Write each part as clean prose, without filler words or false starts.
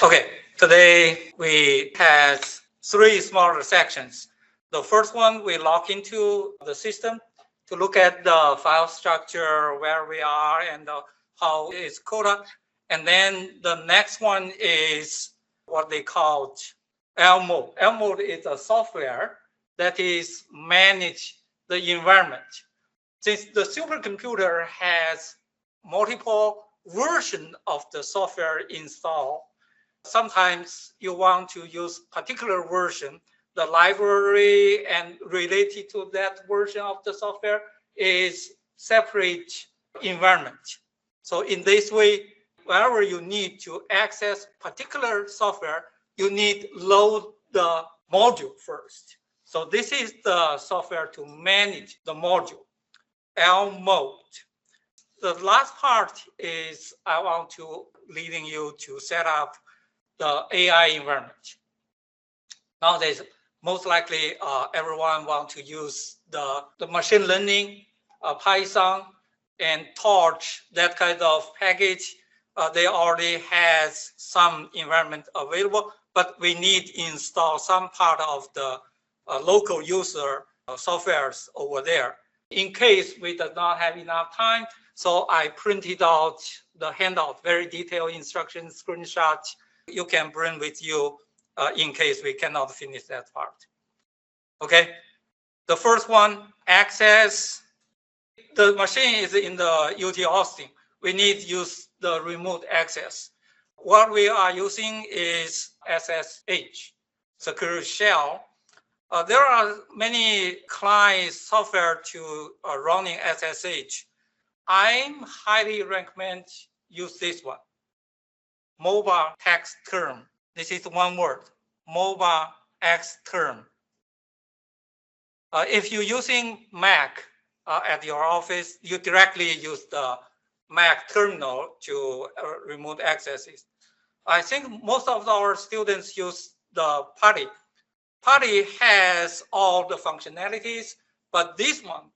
Okay, today we had 3 smaller sections. The first one, we log into the system to look at the file structure, where we are, and how it's coded. And then the next one is what they call lmod. lmod is a software that is manage the environment. Since the supercomputer has multiple versions of the software installed, sometimes you want to use particular version, the library and related to that version of the software is separate environment. So in this way, whenever you need to access particular software, you need load the module first. So this is the software to manage the module, lmod. The last part is I want to leading you to set up the AI environment. Nowadays, most likely everyone wants to use the machine learning, Python, and Torch, that kind of package. They already has some environment available, but we need to install some part of the local user softwares over there. In case we do not have enough time, so I printed out the handout, very detailed instructions, screenshots. You can bring with you in case we cannot finish that part. Okay, the first one, access. The machine is in the UT Austin. We need to use the remote access. What we are using is SSH, secure shell. There are many client software to running SSH. I highly recommend use this one, mobile text term. This is one word, mobile X term. If you're using Mac at your office, you directly use the Mac terminal to remote access it. I think most of our students use the PuTTY. PuTTY has all the functionalities, but this one,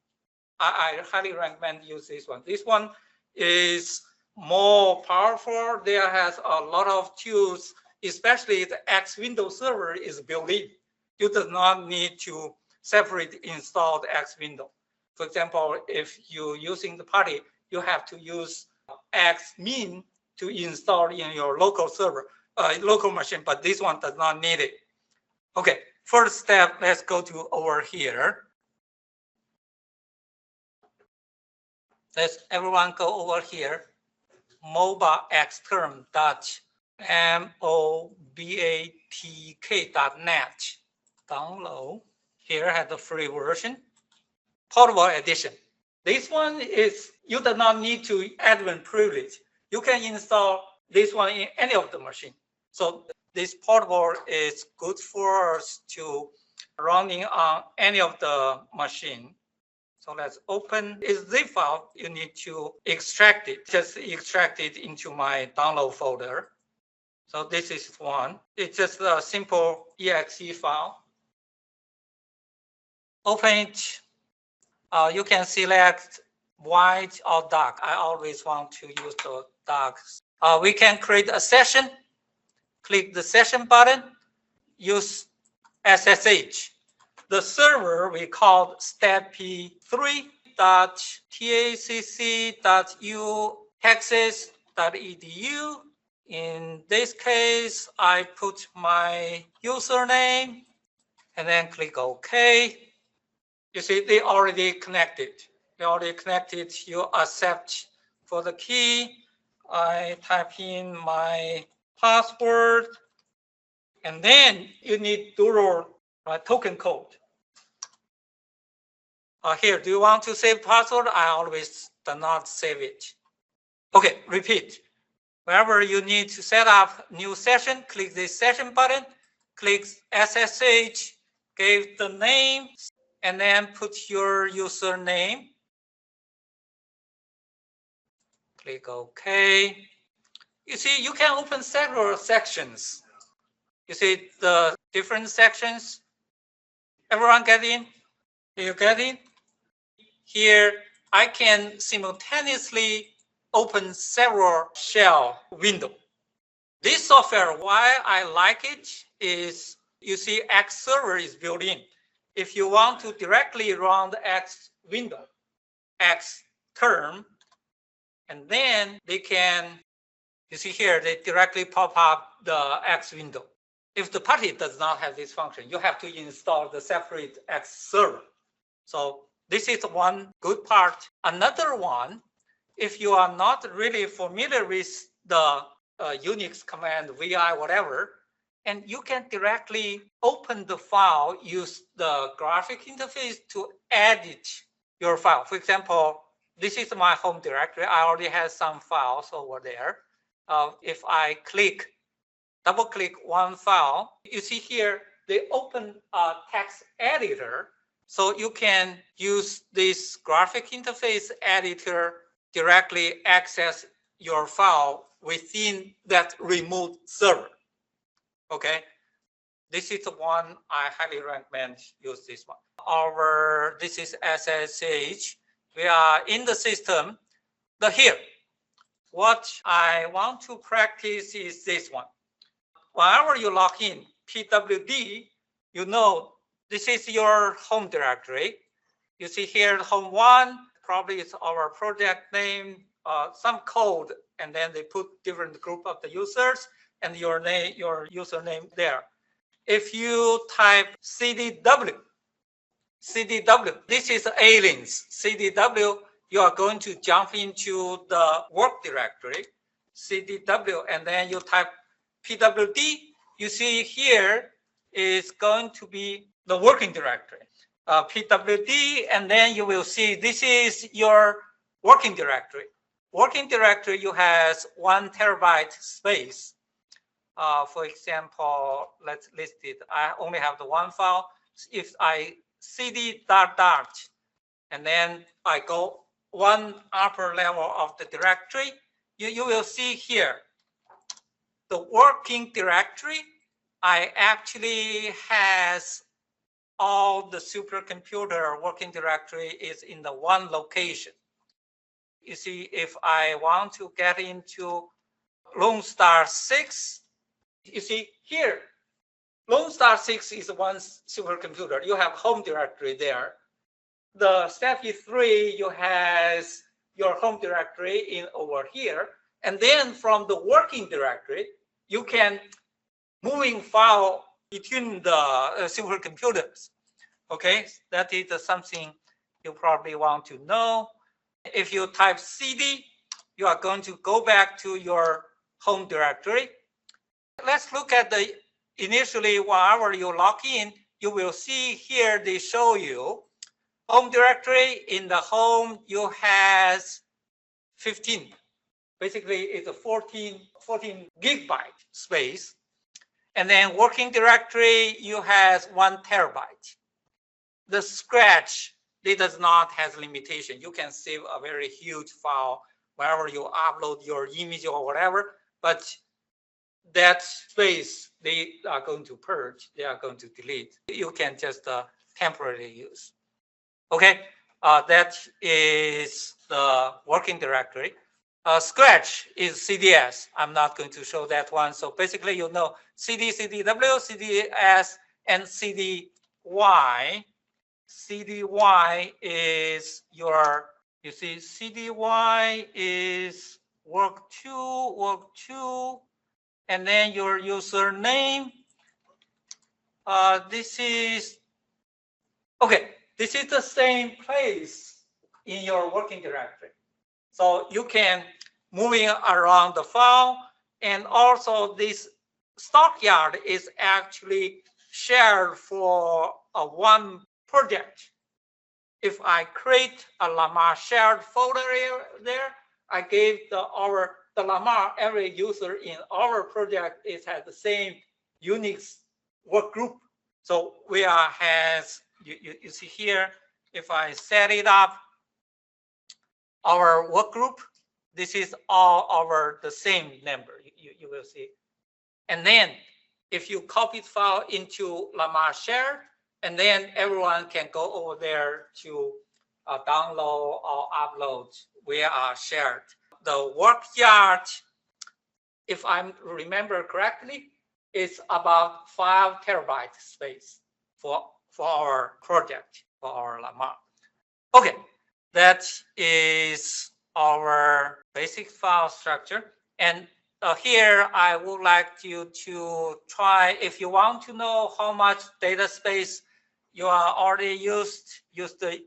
I highly recommend use this one. This one is more powerful. There has a lot of tools, especially the X Windows server is built in. You do not need to separate install the X window. For example, if you're using the PuTTY, you have to use xmin to install in your local server, local machine, but this one does not need it. Okay, first step, let's go to over here. Let's everyone go over here, mobileXterm.mobatk.net. Download. Here has the free version. Portable edition. This one is, you do not need to admin privilege. You can install this one in any of the machine. So this portable is good for us to running on any of the machine. So let's open this zip file. You need to extract it. Just extract it into my download folder. So this is one. It's just a simple exe file. Open it. You can select white or dark. I always want to use the dark. We can create a session. Click the session button. Use SSH. The server we called step3.tacc.utexas.edu. In this case, I put my username and then click OK. You see, they already connected. You accept for the key. I type in my password, and then you need Duro token code. Here, do you want to save password? I always do not save it. Okay, repeat. Wherever you need to set up new session, click the session button, click SSH, give the name, and then put your username. Click OK. You see, you can open several sections. You see the different sections. Everyone get in? You get in? Here, I can simultaneously open several shell windows. This software, why I like it is, you see, X server is built in. If you want to directly run the X window, X term, and then they can, you see here, they directly pop up the X window. If the party does not have this function, you have to install the separate X server. So this is one good part. Another one, if you are not really familiar with the Unix command, VI, whatever, and you can directly open the file, use the graphic interface to edit your file. For example, this is my home directory. I already have some files over there. If I double click one file, you see here, they open a text editor. So you can use this graphic interface editor directly access your file within that remote server. Okay, this is the one I highly recommend. Use this one. This is SSH. We are in the system. Here, what I want to practice is this one. Whenever you log in, PWD, you know this is your home directory. You see here, home 1, probably it's our project name, some code, and then they put different group of the users and your name, your username there. If you type CDW, this is aliens. CDW, you are going to jump into the work directory, CDW, and then you type PWD. You see here is going to be the working directory, PWD, and then you will see this is your working directory. Working directory, you has 1 terabyte space. For example, let's list it. I only have the one file. If I cd ... and then I go one upper level of the directory, you will see here the working directory. I actually has all the supercomputer working directory is in the one location. You see, if I want to get into Lone Star 6, you see here, Lone Star 6 is one supercomputer. You have home directory there. The Steffi 3, you have your home directory in over here. And then from the working directory, you can moving file between the supercomputers. Okay, that is something you probably want to know. If you type cd, you are going to go back to your home directory. Let's look at the initially, whenever you log in, you will see here they show you home directory. In the home, you have 15. Basically, it's a 14 gigabyte space. And then working directory, you have 1 terabyte. The Scratch, it does not have limitation. You can save a very huge file wherever you upload your image or whatever, but that space they are going to purge, they are going to delete. You can just temporarily use. Okay, that is the working directory. Scratch is CDS. I'm not going to show that one. So basically, you know, CD, CDW, CDS, and CDY. CDY is your, you see, CDY is work 2, and then your username. This is, okay, this is the same place in your working directory. So you can moving around the file, and also this stockyard is actually shared for one project. If I create a Lamar shared folder there, I gave the Lamar, every user in our project is has the same Unix work group. So we has, you see here, if I set it up, our work group, this is all our the same number, you will see. And then if you copy the file into Lamar shared, and then everyone can go over there to download or upload. We are shared. The work yard, if I remember correctly, it's about 5 terabyte space for our project, for our lemma. Okay, that is our basic file structure. And here I would like you to try, if you want to know how much data space you are already use the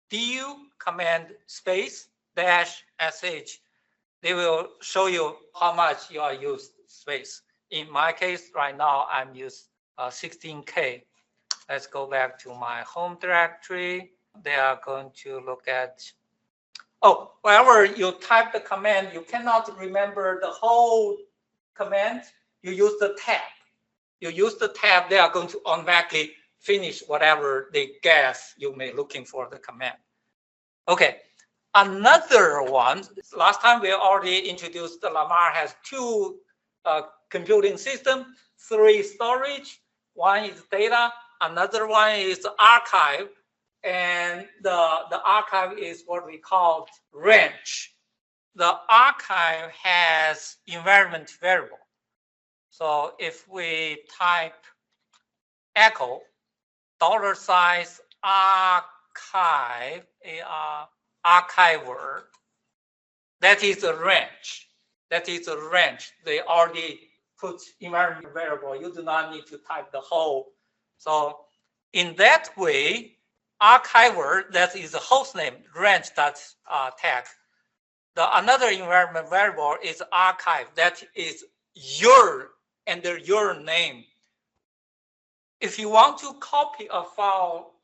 du command space -sh. They will show you how much you are used space. In my case, right now, I'm used 16K. Let's go back to my home directory. They are going to look at, oh, wherever you type the command, you cannot remember the whole command. You use the tab. You use the tab, they are going to automatically finish whatever they guess you may looking for the command. Okay, another one, last time we already introduced the lemma has 2 computing system, 3 storage, 1 is data, another one is archive, and the archive is what we call range. The archive has environment variable. So if we type echo $size archive, archiver, that is a range. That is a range. They already put environment variable. You do not need to type the whole. So in that way, archiver, that is the host name, range.tag. The another environment variable is archive. That is under your name. If you want to copy a file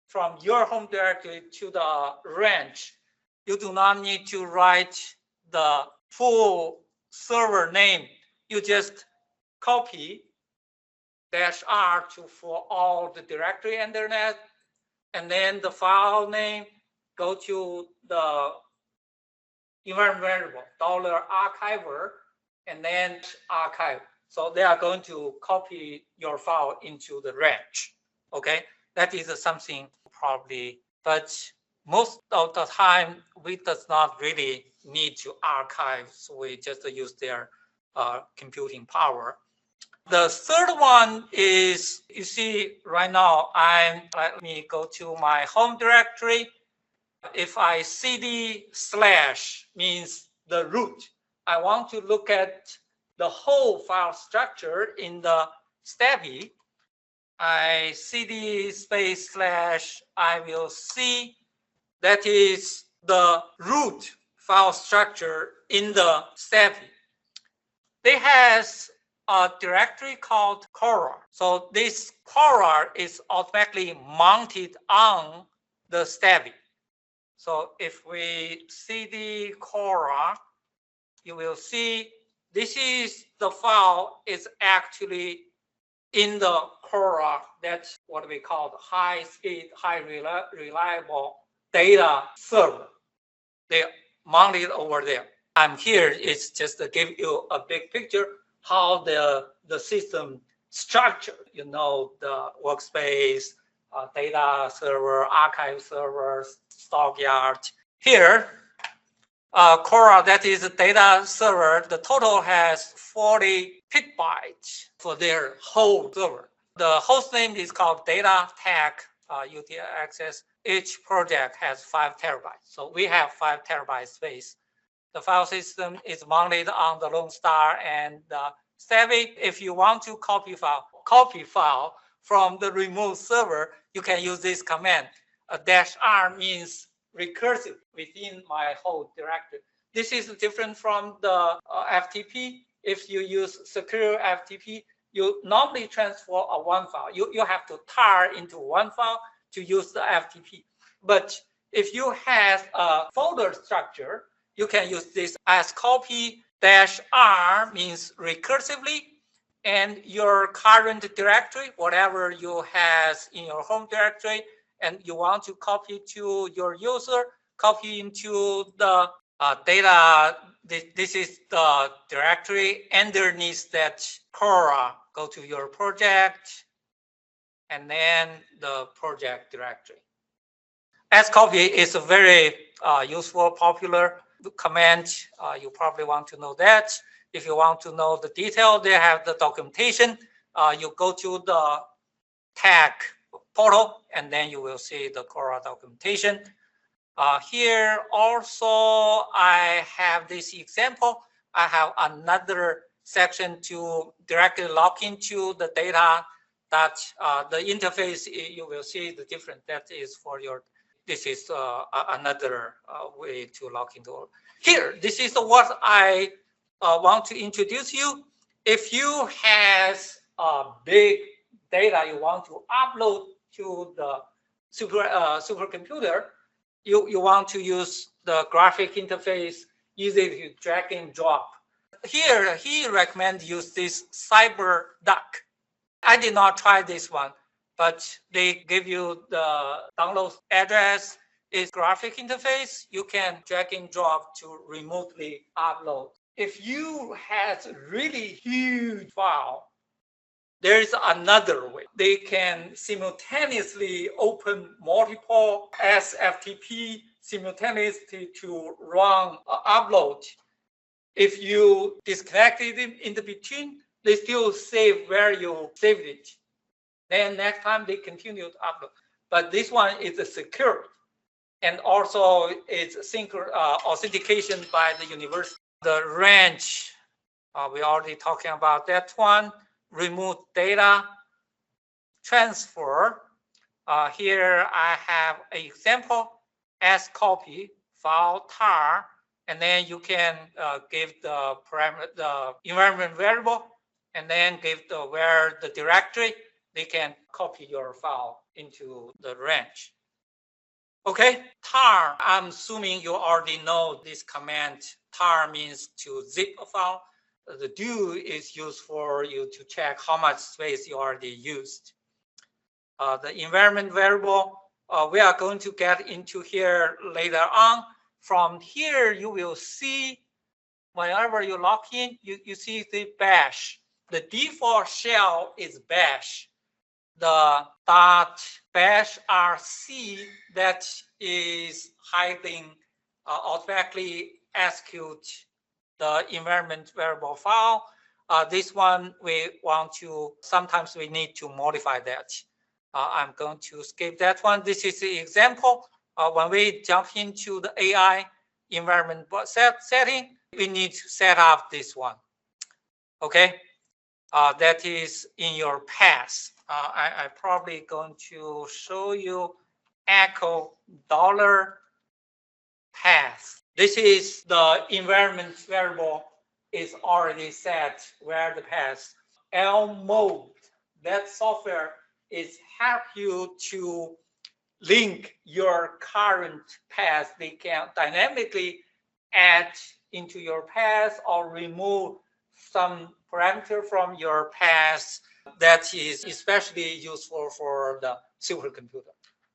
from your home directory to the range, you do not need to write the full server name. You just copy -r for all the directory internet, and then the file name go to the environment variable $archiver, and then archive. So they are going to copy your file into the range. Okay, that is something probably, but most of the time we does not really need to archive. So we just use their computing power. The third one is, you see right now, let me go to my home directory. If I cd / means the root, I want to look at the whole file structure in the STEPI. I cd / I will see that is the root file structure in the STEPI. They has a directory called Cora. So this Cora is automatically mounted on the STEPI. So if we cd Cora, you will see this is the file is actually in the Cora. That's what we call the high-speed, high-reliable data server. They mounted over there. I'm here. It's just to give you a big picture how the system structure. You know, the workspace, data server, archive servers, stockyard. Here, Cora, that is a data server, the total has 40 petabytes for their whole server. The host name is called data TACC UTXS. Each project has 5 terabytes. So we have 5 terabyte space. The file system is mounted on the Lone Star and the STEPI. If you want to copy file from the remote server, you can use this command. -r means recursive within my whole directory. This is different from the FTP. If you use secure FTP, you normally transfer a one file. You have to tar into one file to use the FTP. But if you have a folder structure, you can use this as copy -r means recursively, and your current directory, whatever you have in your home directory, and you want to copy to your user, copy into the data. This is the directory underneath that Cora. Go to your project, and then the project directory. Scopy is a very useful, popular command. You probably want to know that. If you want to know the detail, they have the documentation. You go to the TACC portal, and then you will see the core documentation. Here also, I have this example. I have another section to directly log into the data that the interface, you will see the difference. That is for your, this is another way to log into. Here, this is what I want to introduce you. If you have big data you want to upload to the supercomputer, you want to use the graphic interface, easy to drag and drop. Here, he recommends use this CyberDuck. I did not try this one, but they give you the download address. Is graphic interface. You can drag and drop to remotely upload. If you have really huge file, there is another way. They can simultaneously open multiple SFTP simultaneously to run upload. If you disconnect it in the between, they still save where you saved it. Then next time they continue to upload. But this one is secure. And also it's authentication by the university. The range, we already talking about that one. Remove data transfer. Here I have an example as copy file tar, and then you can give the parameter, the environment variable, and then give the where the directory. They can copy your file into the range. Okay, tar. I'm assuming you already know this command. Tar means to zip a file. The do is used for you to check how much space you already used. The environment variable, we are going to get into here later on. From here, you will see whenever you log in, you see the bash. The default shell is bash. The .bash rc that is hiding automatically execute the environment variable file. This one we want to, sometimes we need to modify that. I'm going to skip that one. This is the example. When we jump into the AI environment setting, we need to set up this one. Okay, that is in your path. I probably going to show you echo $path. This is the environment variable is already set where the path. lmod, that software is help you to link your current path. They can dynamically add into your path or remove some parameter from your path. That is especially useful for the supercomputer.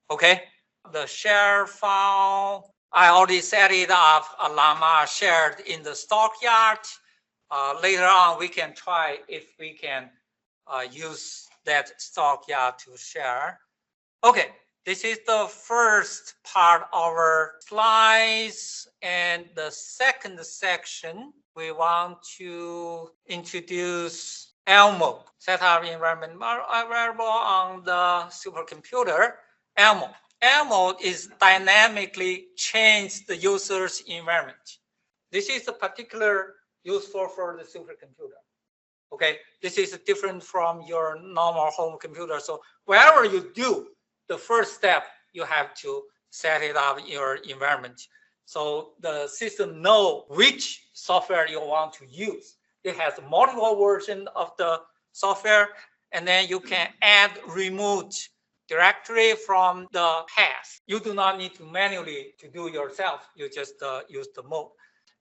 Okay, the share file, I already set it up. Llama shared in the stockyard. Later on, we can try if we can use that stockyard to share. Okay, this is the first part of our slides. And the second section, we want to introduce lmod, set up environment variable on the supercomputer. lmod is dynamically change the user's environment. This is a particular useful for the supercomputer. Okay, this is different from your normal home computer. So wherever you do, the first step, you have to set it up in your environment. So the system know which software you want to use. It has multiple versions of the software, and then you can add remote directory from the path. You do not need to manually to do yourself. You just use the mode.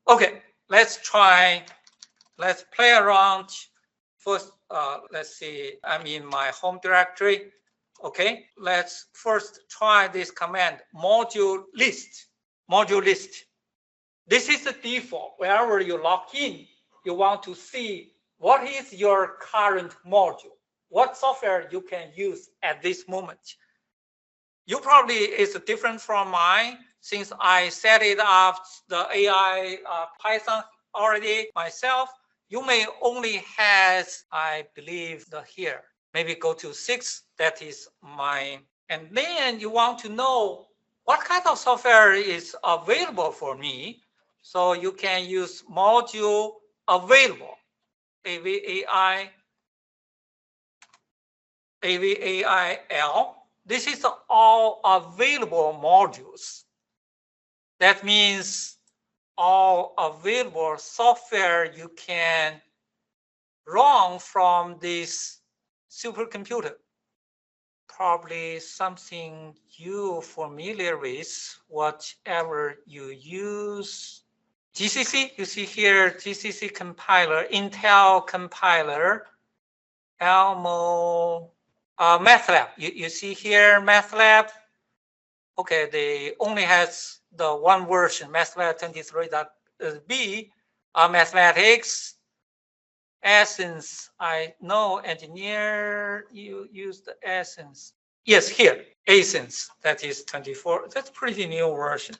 Okay, let's try. Let's play around. First, let's see. I'm in my home directory. Okay, let's first try this command, module list. Module list. This is the default. Wherever you log in, you want to see what is your current module, what software you can use at this moment. You probably is different from mine since I set it up the AI Python already myself. You may only has, I believe, the here. Maybe go to 6. That is my. And then you want to know what kind of software is available for me. So you can use module available, AVAI, AVAIL. This is all available modules. That means all available software you can run from this supercomputer. Probably something you familiar with, whatever you use. GCC, you see here, GCC compiler, Intel compiler, lmod, MATLAB. You see here, MATLAB. Okay, they only has the one version, MATLAB 23.b, mathematics. Essence, I know engineer, you use the Essence. Yes, here, Essence, that is 24. That's pretty new version.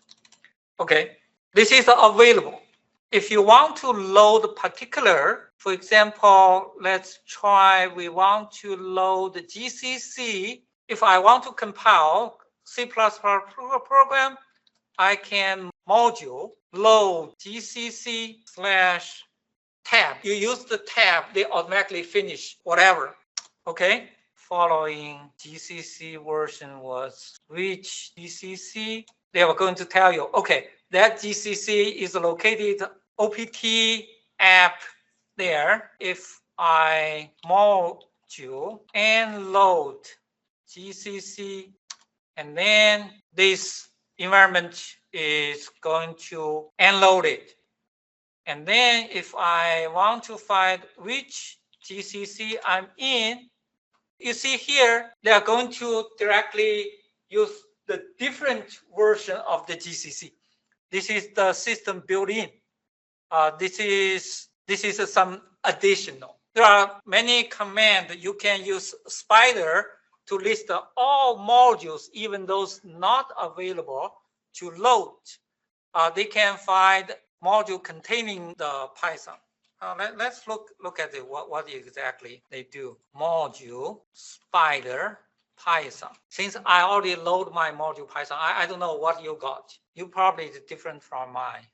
Okay, this is available. If you want to load particular, for example, let's try, we want to load GCC. If I want to compile C++ program, I can module load GCC / tab. You use the tab, they automatically finish whatever. Okay. Following GCC version was which GCC? They are going to tell you, okay, that GCC is located OPT app there. If I module and load GCC, and then this environment is going to unload it. And then if I want to find which GCC I'm in, you see here, they are going to directly use the different version of the GCC. This is the system built-in. This is some additional. There are many commands. You can use Spider to list all modules, even those not available, to load. They can find module containing the Python. Let's look at it, what exactly they do. Module, Spider, Python. Since I already load my module Python, I don't know what you got. You probably is different from mine.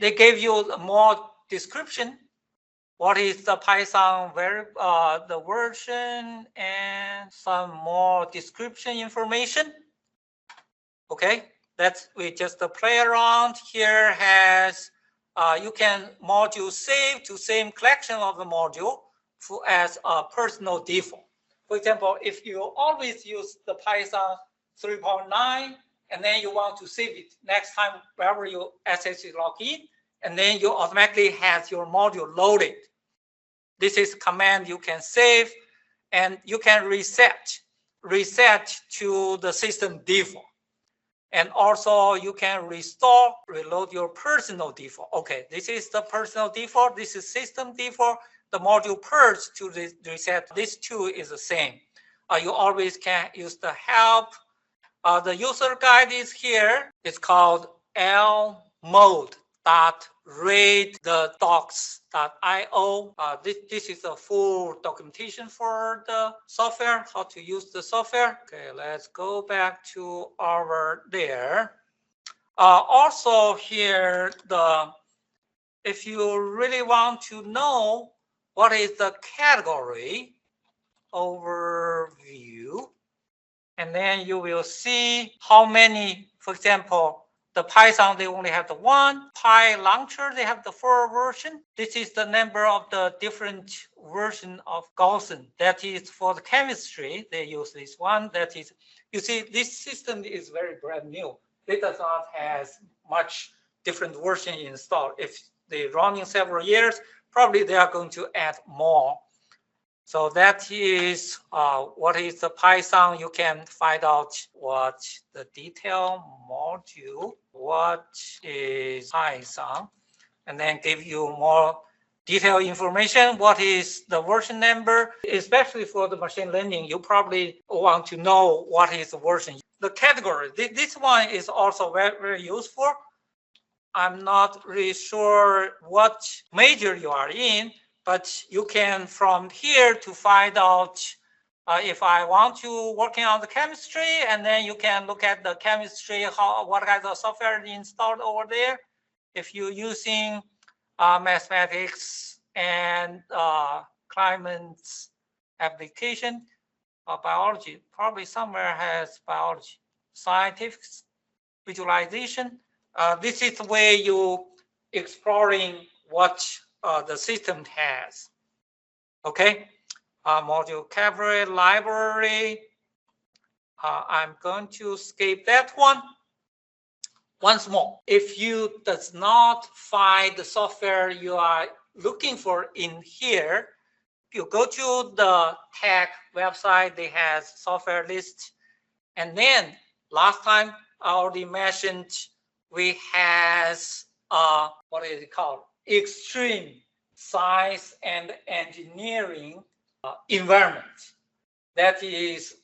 They gave you more description. What is the Python the version, and some more description information. Okay, we just play around. Here has you can module save to same collection of the module as a personal default. For example, if you always use the Python 3.9 and then you want to save it next time wherever you SSH log in, and then you automatically have your module loaded. This is command you can save, and you can reset to the system default. And also you can reload your personal default. Okay, this is the personal default. This is system default. The module purge to reset. These two is the same. You always can use the help. The user guide is here. It's called lmod.readthedocs.io. This is a full documentation for the software, how to use the software. Okay, let's go back to our there. Also here, if you really want to know what is the category overview, and then you will see how many, for example, the Python, they only have the one. PyLauncher, they have the 4 version. This is the number of the different version of Gaussian. That is for the chemistry, they use this one. That is, you see, this system is very brand new. It does not have much different version installed. If they run in several years, probably they are going to add more. So that is what is the Python. You can find out what the detail module, what is Python, and then give you more detailed information. What is the version number? Especially for the machine learning, you probably want to know what is the version. The category, this one is also very, very useful. I'm not really sure what major you are in, But you can from here to find out if I want to working on the chemistry, and then you can look at the chemistry, what kind of software installed over there. If you're using mathematics and climate application, biology, probably somewhere has biology, scientific visualization. This is the way you exploring what the system has. Okay, module category, library. I'm going to skip that one. Once more, if you does not find the software you are looking for in here, you go to the TACC website, they have software list. And then last time I already mentioned we has what is it called? Extreme science and engineering environment. That is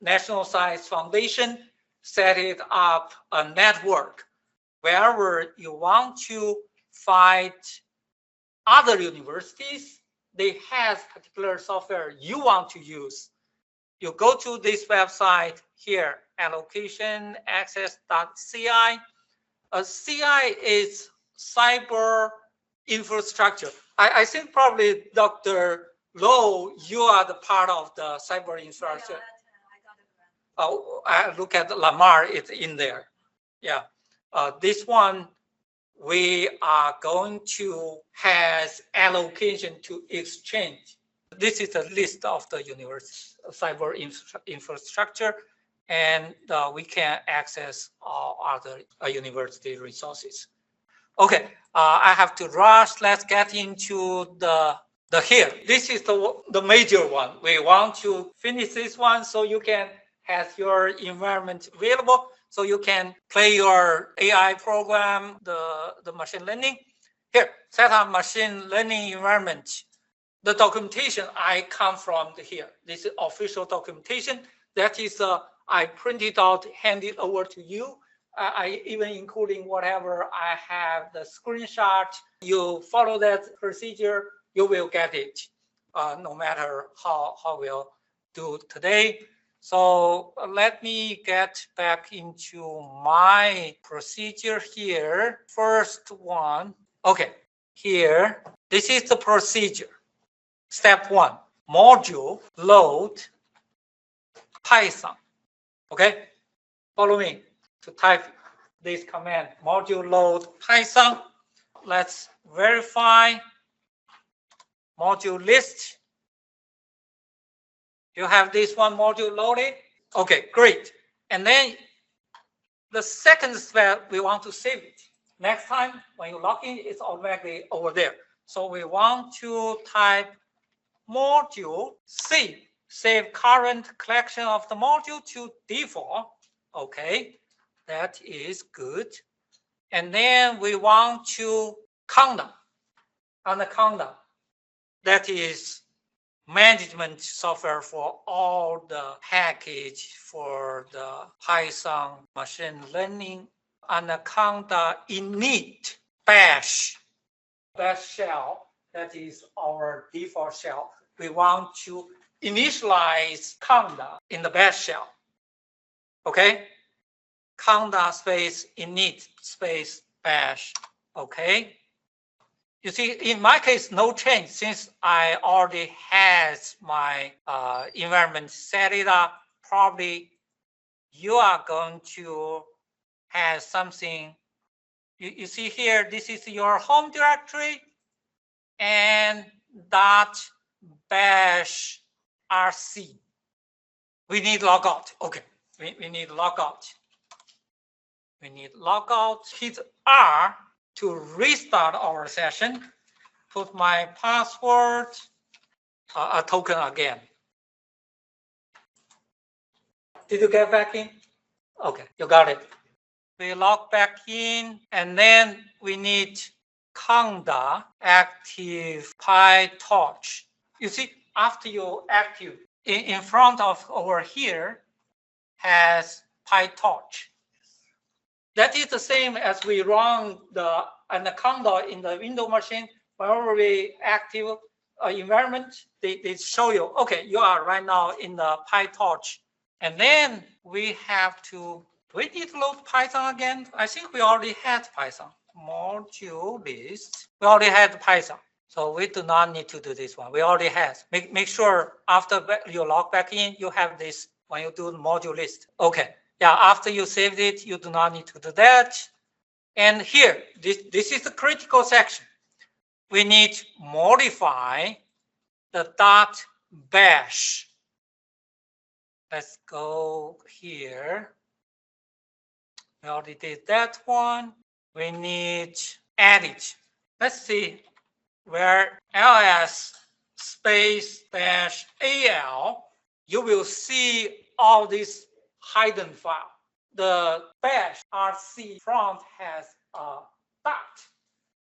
National Science Foundation set it up a network wherever you want to find other universities, they have particular software you want to use. You go to this website here, allocation access.ci. CI is cyber infrastructure. I think probably Dr. Low, you are the part of the cyber infrastructure. Oh, I look at Lamar, it's in there. Yeah, this one we are going to has allocation to exchange. This is a list of the university cyber infrastructure, and we can access all other university resources. Okay, I have to rush. Let's get into the here. This is the major one. We want to finish this one so you can have your environment available, so you can play your AI program, the machine learning. Here, set up machine learning environment. The documentation I come from here. This is official documentation. That is, I printed out, handed over to you. I even including whatever I have the screenshot. You follow that procedure, you will get it, no matter how we'll do today. So let me get back into my procedure here. First one, okay, here, this is the procedure. Step one, module load Python. Okay, follow me to type this command, module load Python. Let's verify module list. You have this one module loaded. Okay, great. And then the second step, we want to save it. Next time when you log in, it's automatically over there. So we want to type module save current collection of the module to default. Okay, that is good. And then we want to countdown. On the countdown, that is management software for all the package for the Python machine learning. Anaconda init bash shell, that is our default shell. We want to initialize conda in the bash shell. Okay, conda space init space bash. Okay. You see, in my case, no change since I already has my environment set it up. Probably you are going to have something. You see here, this is your home directory and .bash rc. We need logout. Okay, we need logout. We need logout. Hit R to restart our session. Put my password, a token again. Did you get back in? Okay, you got it. We log back in, and then we need conda active PyTorch. You see, after you active, in front of over here has PyTorch. That is the same as we run the anaconda in the Windows machine. Whenever we active, environment, they show you, okay, you are right now in the PyTorch. And then we have to, do we need to load Python again? I think we already had Python. Module list. We already had Python. So we do not need to do this one. We already have. Make sure after you log back in, you have this when you do the module list. Okay. Yeah, after you saved it, you do not need to do that. And here, this is the critical section. We need to modify the .bash. Let's go here. We already did that one. We need edit. Let's see where ls space dash al, you will see all this hidden file. The bash rc front has a dot.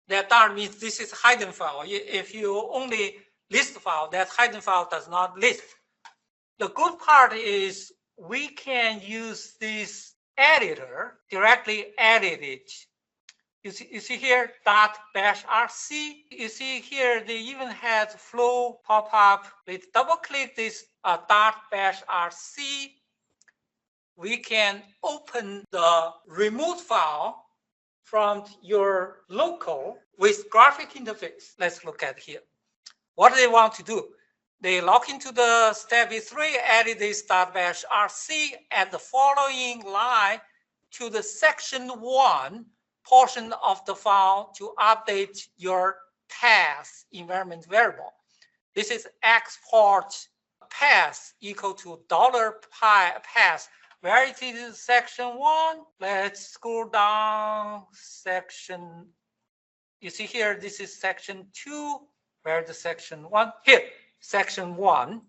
That dot means this is hidden file. If you only list file, that hidden file does not list. The good part is we can use this editor, directly edit it. You see here, .bash rc. You see here, they even had flow pop-up. We double-click this .bash rc. We can open the remote file from your local with graphic interface. Let's look at here. What do they want to do? They log into the step 3, edit this .bash rc, add the following line to the section 1 portion of the file to update your path environment variable. This is export path equal to $path. Where it is section 1? Let's scroll down section. You see here, this is section 2. Where the section 1? Here, section 1.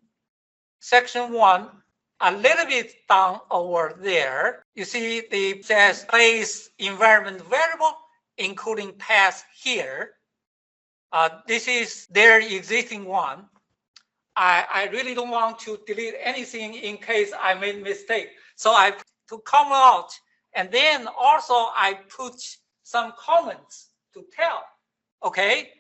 Section 1, a little bit down over there. You see it says place environment variable, including path here. This is their existing one. I really don't want to delete anything in case I made mistake. So I to comment out, and then also I put some comments to tell. Okay,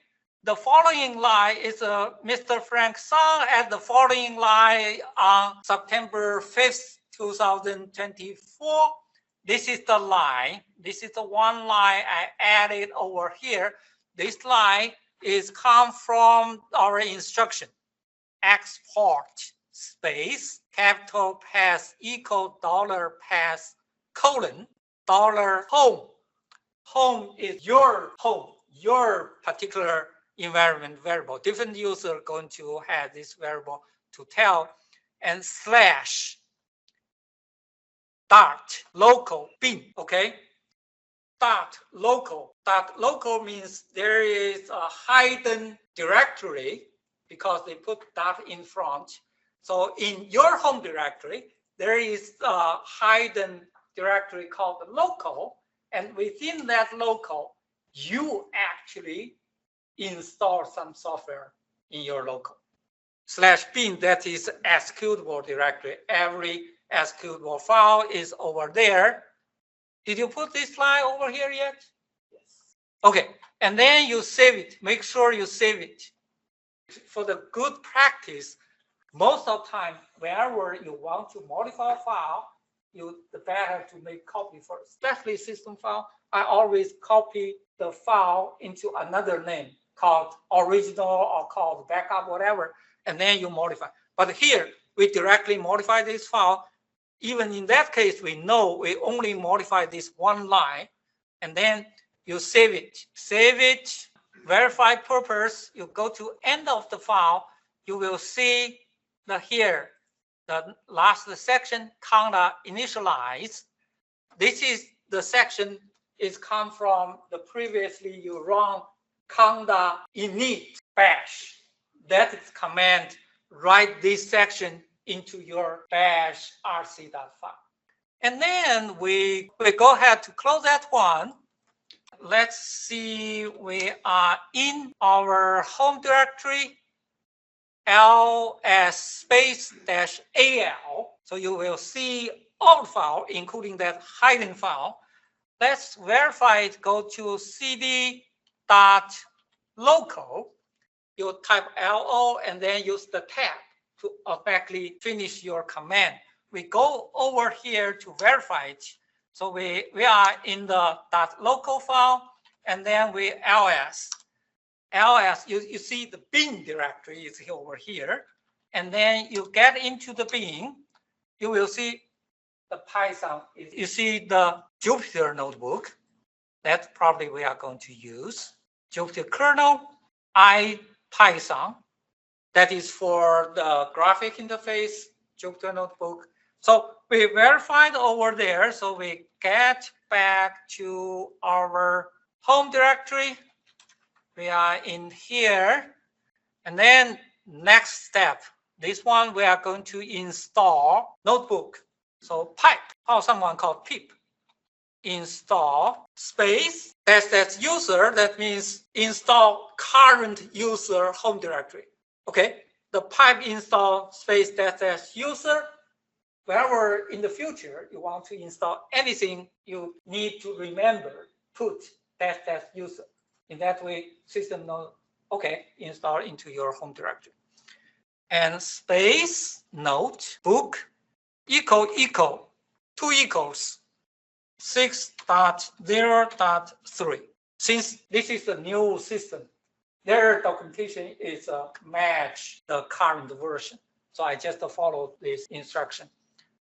the following line is Mr. Frank Song at the following line on September 5th, 2024. This is the line. This is the one line I added over here. This line is come from our instruction. Export space capital path equal $path colon $home. Home is your home, your particular environment variable. Different users are going to have this variable to tell, and slash dot local bin. Okay, dot local. Dot local means there is a hidden directory because they put dot in front. So in your home directory, there is a hidden directory called the local, and within that local, you actually install some software in your local. Slash bin, that is executable directory. Every executable file is over there. Did you put this line over here yet? Yes. Okay, and then you save it. Make sure you save it. For the good practice, most of the time, whenever you want to modify a file, the better to make copy first. Especially system file, I always copy the file into another name called original or called backup, whatever, and then you modify. But here, we directly modify this file. Even in that case, we know we only modify this one line, and then you save it. Save it, verify purpose, you go to end of the file, you will see here, the last section, conda initialize. This is the section is come from the previously you run conda init bash. That is command, write this section into your bash rc.file. And then we go ahead to close that one. Let's see, we are in our home directory, ls space dash al. So you will see all file, including that hidden file. Let's verify it, go to cd.local. you type LO and then use the tab to automatically finish your command. We go over here to verify it. So we are in the .local file, and then we ls. You see the bin directory is over here. And then you get into the bin, you will see the Python. You see the Jupyter Notebook. That's probably we are going to use. Jupyter kernel, IPython. That is for the graphic interface, Jupyter Notebook. So we verified over there. So we get back to our home directory. We are in here. And then next step, this one we are going to install notebook. So pipe, or someone called pip. Install space -- user, that means install current user home directory. Okay, the pipe install space -- user. Wherever in the future you want to install anything, you need to remember put -- user. In that way, system knows, okay, install into your home directory. And space notebook equal 2 equals 6.0.3. Since this is a new system, their documentation is match the current version. So I just follow this instruction.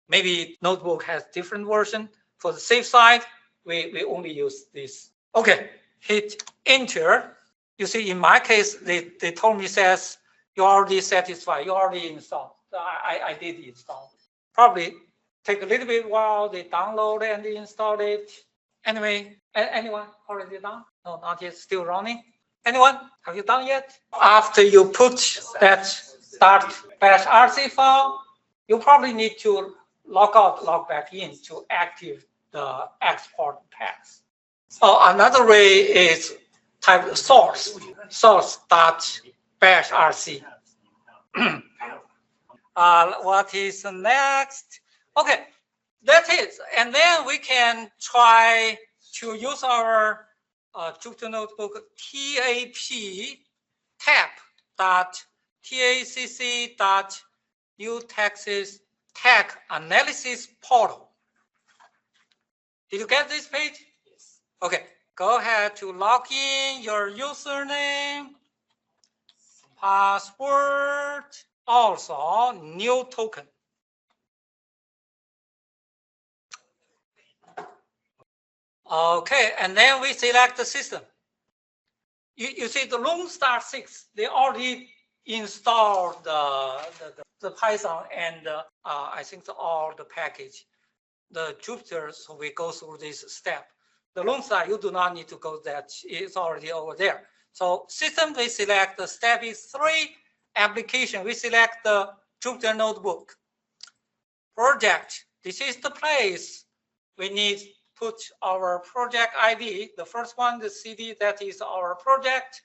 Maybe notebook has different version. For the safe side, we only use this. Okay, hit enter. You see, in my case, they told me says you already satisfied, you already installed. So I did install. Probably take a little bit while they download and install it. Anyway, anyone already done? No, not yet, still running. Anyone, have you done yet? After you put that .bash.rc file, you probably need to log out, log back in to activate the export path. So another way is type source.bash.rc. What is next? Okay, that's it. And then we can try to use our Jupyter Notebook tap.tacc.utex's TACC analysis portal. Did you get this page? Yes. Okay, go ahead to log in your username, password, also new token. Okay, and then we select the system. You see the Lone Star 6, they already installed the Python and I think all the package. The Jupyter, so we go through this step. The Lone Star, you do not need to go that, it's already over there. So system, we select the step is 3, application, we select the Jupyter Notebook. Project, this is the place we need put our project ID. The first one, the CD, that is our project.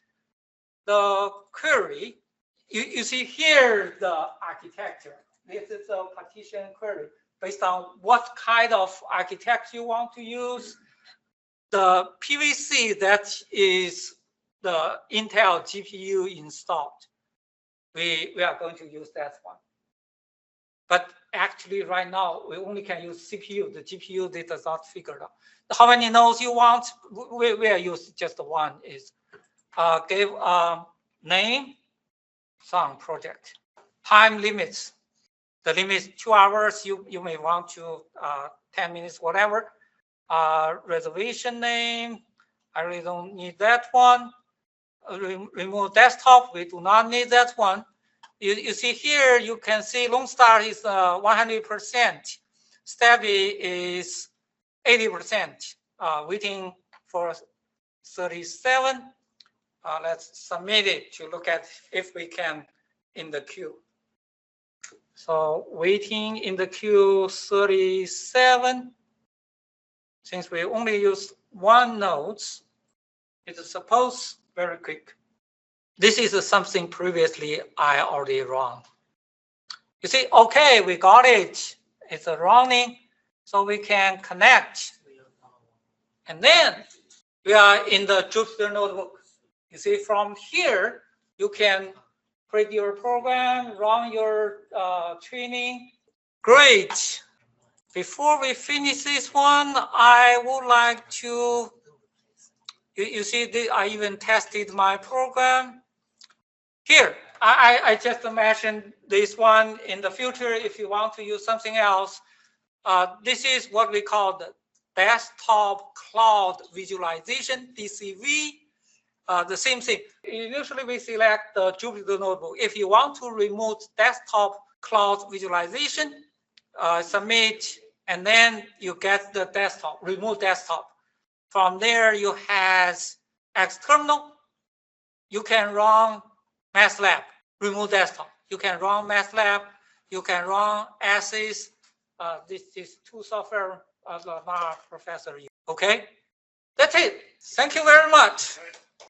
The query, you see here the architecture. This is a partition query based on what kind of architecture you want to use. The PVC, that is the Intel GPU installed. We are going to use that one. But actually right now, we only can use CPU. The GPU, they does not figure out. How many nodes you want? We are use just one is give name, some project. Time limits. The limit is 2 hours. You may want to 10 minutes, whatever. Reservation name. I really don't need that one. Remove desktop. We do not need that one. You see here, you can see Lone Star is 100%. Stevie is 80%. Waiting for 37. Let's submit it to look at if we can in the queue. So waiting in the queue 37. Since we only use one node, it's supposed very quick. This is something previously I already run. You see, okay, we got it. It's running, so we can connect. And then we are in the Jupyter Notebook. You see, from here, You can create your program, run your training. Great. Before we finish this one, I would like to, you see, I even tested my program. Here, I just mentioned this one. In the future, if you want to use something else, this is what we call the desktop cloud visualization, DCV. The same thing. Usually we select the Jupyter Notebook. If you want to remove desktop cloud visualization, submit, and then you get the desktop, remove desktop. From there, you have external. You can run MATLAB, remove desktop. You can run MATLAB. You can run essays. This is two software my professor used. Okay, that's it. Thank you very much.